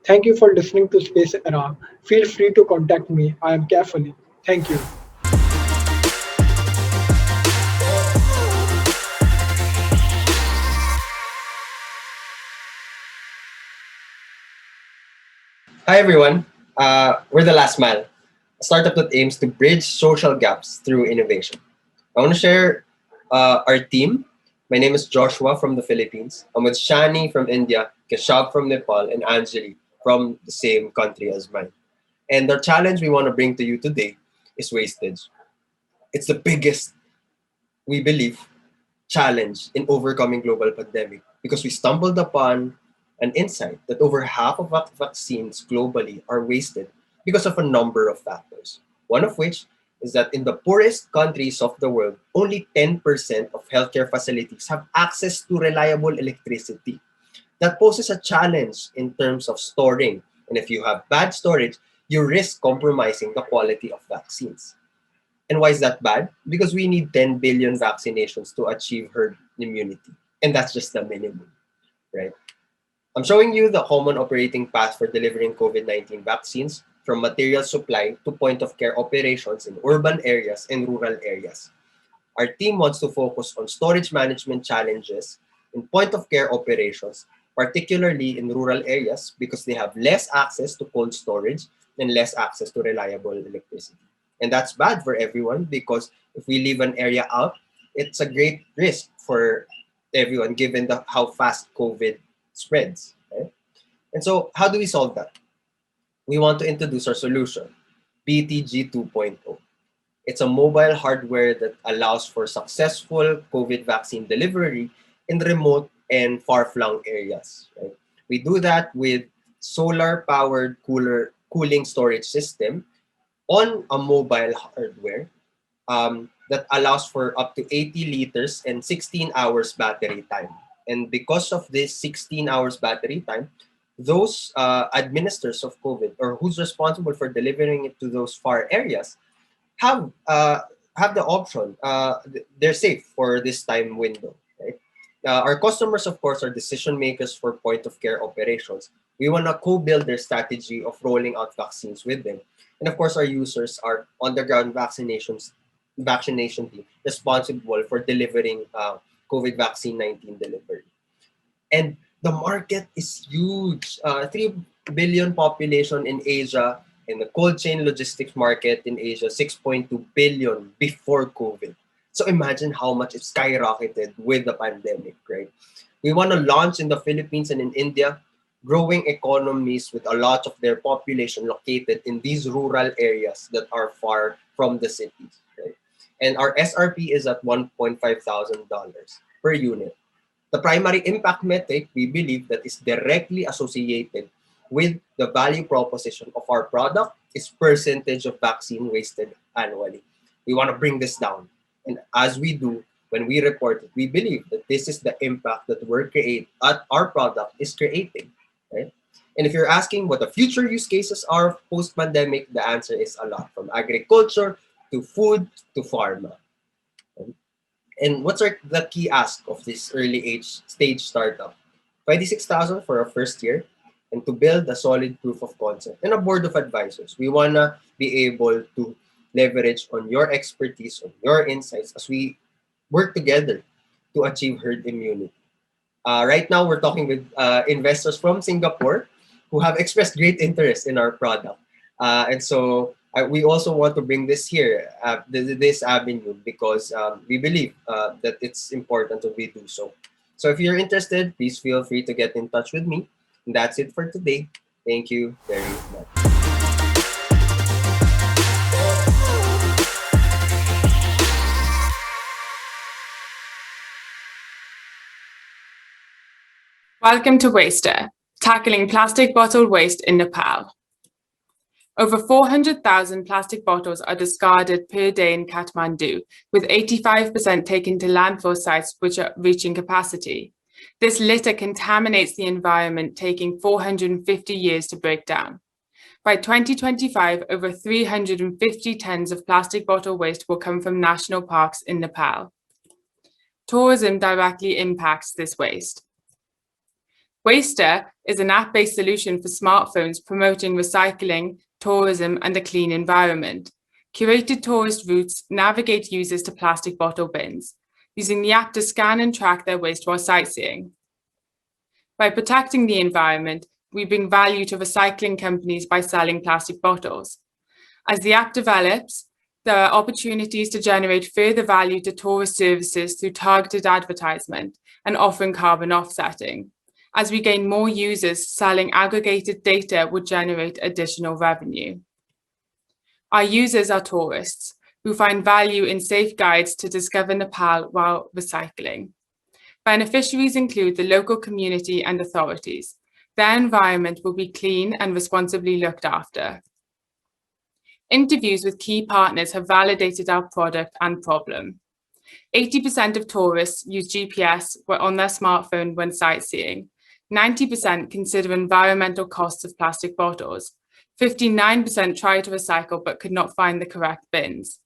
Thank you for listening to Space Era. Feel free to contact me. I am Carefully. Thank you. Hi everyone, we're the Last Mile, a startup that aims to bridge social gaps through innovation. I want to share our team. My name is Joshua from the Philippines. I'm with Shani from India, Keshav from Nepal, and Anjali from the same country as mine. And the challenge we want to bring to you today is wastage. It's the biggest, we believe, challenge in overcoming global pandemic because we stumbled upon an insight that over half of vaccines globally are wasted because of a number of factors. One of which is that in the poorest countries of the world, only 10% of healthcare facilities have access to reliable electricity. That poses a challenge in terms of storing. And if you have bad storage, you risk compromising the quality of vaccines. And why is that bad? Because we need 10 billion vaccinations to achieve herd immunity. And that's just the minimum, right? I'm showing you the common operating path for delivering COVID-19 vaccines from material supply to point-of-care operations in urban areas and rural areas. Our team wants to focus on storage management challenges in point-of-care operations, particularly in rural areas because they have less access to cold storage and less access to reliable electricity. And that's bad for everyone because if we leave an area out, it's a great risk for everyone given how fast COVID spreads. Right? And so how do we solve that? We want to introduce our solution, BTG 2.0. It's a mobile hardware that allows for successful COVID vaccine delivery in remote and far-flung areas. Right? We do that with solar-powered cooling storage system on a mobile hardware that allows for up to 80 liters and 16 hours battery time. And because of this 16 hours battery time, those administrators of COVID or who's responsible for delivering it to those far areas have the option. They're safe for this time window. Right? Our customers, of course, are decision makers for point-of-care operations. We want to co-build their strategy of rolling out vaccines with them. And of course, our users are on-the-ground vaccination team responsible for delivering COVID vaccine 19 delivery. And the market is huge. 3 billion population in Asia, and the cold chain logistics market in Asia, 6.2 billion before COVID. So imagine how much it skyrocketed with the pandemic, right? We want to launch in the Philippines and in India, growing economies with a lot of their population located in these rural areas that are far from the cities, right? And our SRP is at $1,500 per unit. The primary impact metric, we believe, that is directly associated with the value proposition of our product is percentage of vaccine wasted annually. We want to bring this down. And as we do, when we report it, we believe that this is the impact that our product is creating. Right? And if you're asking what the future use cases are post-pandemic, the answer is a lot, from agriculture to food to pharma. And what's the key ask of this early stage startup? 26,000 for our first year, and to build a solid proof of concept and a board of advisors. We want to be able to leverage on your expertise, on your insights as we work together to achieve herd immunity. Right now, we're talking with investors from Singapore who have expressed great interest in our product. And so we also want to bring this here, this avenue, because we believe that it's important that we do so. So if you're interested, please feel free to get in touch with me. And that's it for today. Thank you very much. Welcome to Waster, tackling plastic bottle waste in Nepal. Over 400,000 plastic bottles are discarded per day in Kathmandu, with 85% taken to landfill sites which are reaching capacity. This litter contaminates the environment, taking 450 years to break down. By 2025, over 350 tons of plastic bottle waste will come from national parks in Nepal. Tourism directly impacts this waste. Waster is an app-based solution for smartphones promoting recycling, tourism, and a clean environment. Curated tourist routes navigate users to plastic bottle bins, using the app to scan and track their waste while sightseeing. By protecting the environment, we bring value to recycling companies by selling plastic bottles. As the app develops, there are opportunities to generate further value to tourist services through targeted advertisement and offering carbon offsetting. As we gain more users, selling aggregated data would generate additional revenue. Our users are tourists who find value in safe guides to discover Nepal while recycling. Beneficiaries include the local community and authorities. Their environment will be clean and responsibly looked after. Interviews with key partners have validated our product and problem. 80% of tourists use GPS on their smartphone when sightseeing. 90% consider environmental costs of plastic bottles. 59% try to recycle but could not find the correct bins.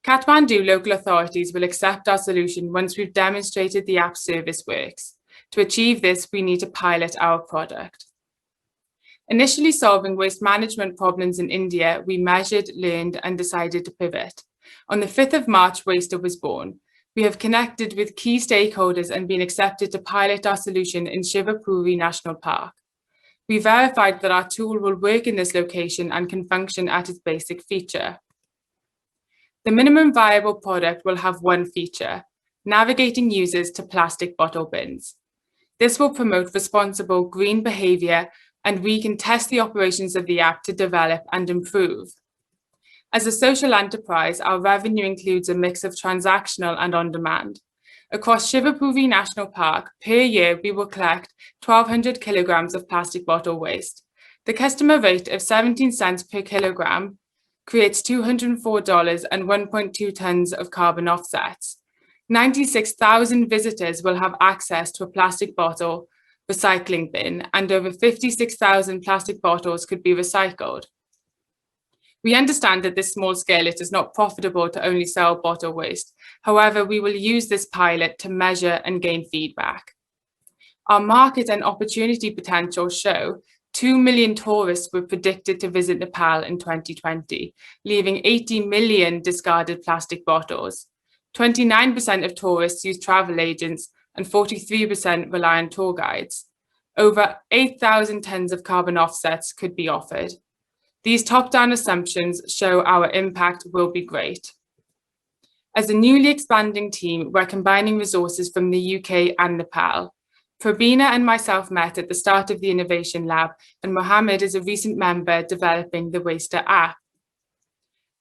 Kathmandu local authorities will accept our solution once we've demonstrated the app service works. To achieve this, we need to pilot our product. Initially solving waste management problems in India, we measured, learned, and decided to pivot. On the 5th of March, Waster was born. We have connected with key stakeholders and been accepted to pilot our solution in Shivapuri National Park. We verified that our tool will work in this location and can function at its basic feature. The minimum viable product will have one feature: navigating users to plastic bottle bins. This will promote responsible green behavior, and we can test the operations of the app to develop and improve. As a social enterprise, our revenue includes a mix of transactional and on-demand. Across Shivapuri National Park, per year, we will collect 1,200 kilograms of plastic bottle waste. The customer rate of 17 cents per kilogram creates $204 and 1.2 tons of carbon offsets. 96,000 visitors will have access to a plastic bottle recycling bin, and over 56,000 plastic bottles could be recycled. We understand that this small scale, it is not profitable to only sell bottle waste. However, we will use this pilot to measure and gain feedback. Our market and opportunity potential show 2 million tourists were predicted to visit Nepal in 2020, leaving 80 million discarded plastic bottles. 29% of tourists use travel agents and 43% rely on tour guides. Over 8,000 tons of carbon offsets could be offered. These top-down assumptions show our impact will be great. As a newly expanding team, we're combining resources from the UK and Nepal. Prabina and myself met at the start of the Innovation Lab, and Mohammed is a recent member developing the Waster app.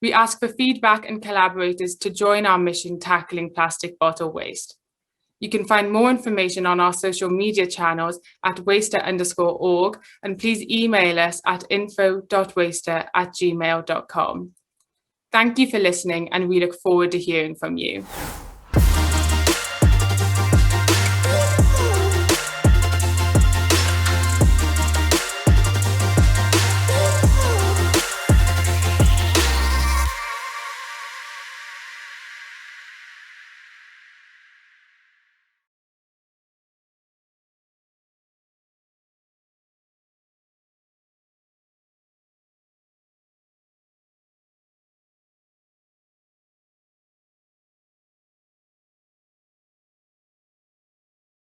We ask for feedback and collaborators to join our mission tackling plastic bottle waste. You can find more information on our social media channels at waster_org, and please email us at info.waster@gmail.com. Thank you for listening, and we look forward to hearing from you.